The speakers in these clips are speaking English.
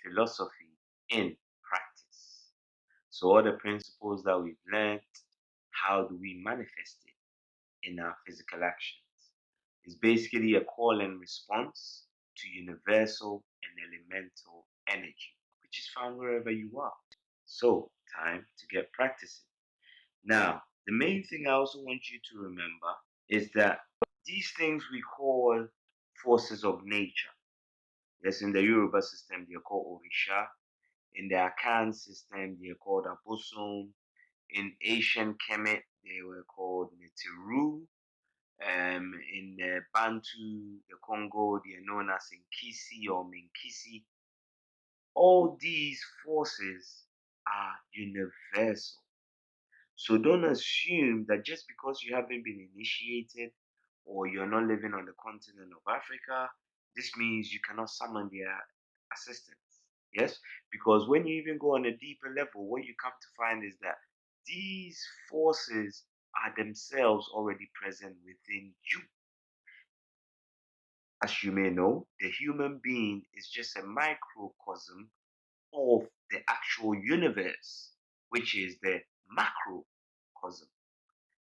philosophy in practice. So all the principles that we've learned, how do we manifest it in our physical actions? It's basically a call and response to universal and elemental energy, which is found wherever you are. So, time to get practicing. Now, the main thing I also want you to remember is that these things we call forces of nature. Yes, in the Yoruba system, they are called Orisha. In the Akan system, they are called Abosom. In Asian Kemet, they were called Neteru. In the Bantu, the Congo, they are known as Nkisi or Minkisi. All these forces are universal. So don't assume that just because you haven't been initiated or you're not living on the continent of Africa, this means you cannot summon their assistance. Yes? Because when you even go on a deeper level, what you come to find is that these forces are themselves already present within you. As you may know, the human being is just a microcosm of the actual universe, which is the macrocosm.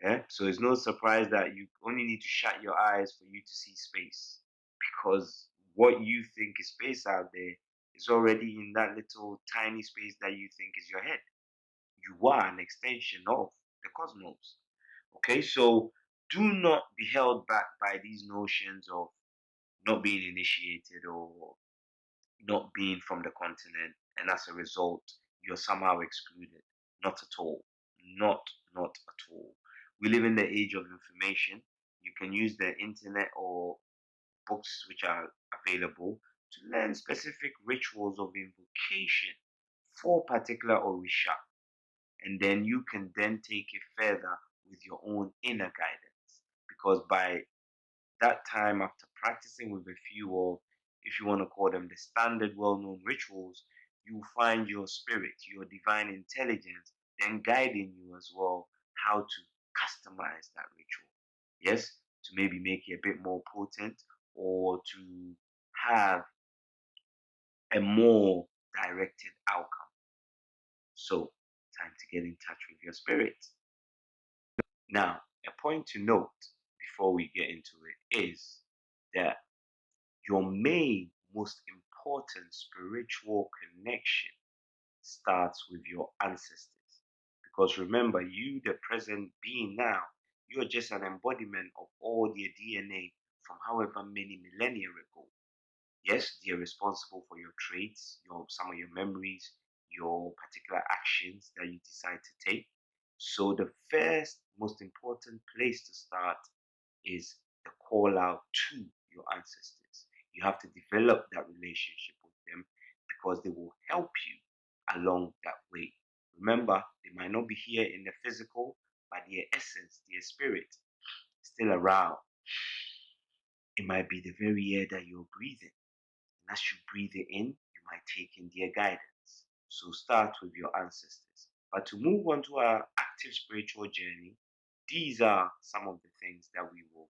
Yeah? So it's no surprise that you only need to shut your eyes for you to see space, because what you think is space out there is already in that little tiny space that you think is your head. You are an extension of the cosmos. Okay, so do not be held back by these notions of not being initiated or not being from the continent, and as a result, you're somehow excluded. Not at all. Not at all. We live in the age of information. You can use the internet or books which are available to learn specific rituals of invocation for particular Orisha. And then you can then take it further with your own inner guidance. Because by that time, after practicing with a few of, if you want to call them the standard well-known rituals, you find your spirit, your divine intelligence, then guiding you as well how to customize that ritual. Yes, to maybe make it a bit more potent or to have a more directed outcome. So, time to get in touch with your spirit. Now, a point to note before we get into it is that your main, most important spiritual connection starts with your ancestors. Because remember, you, the present being now, you're just an embodiment of all their DNA from however many millennia ago. Yes, they're responsible for your traits, some of your memories, your particular actions that you decide to take. So the first, most important place to start is the call out to your ancestors. You have to develop that relationship with them because they will help you along that way. Remember, they might not be here in the physical, but their essence, their spirit, still around. It might be the very air that you're breathing. And as you breathe it in, you might take in their guidance. So start with your ancestors. But to move on to our active spiritual journey, these are some of the things that we will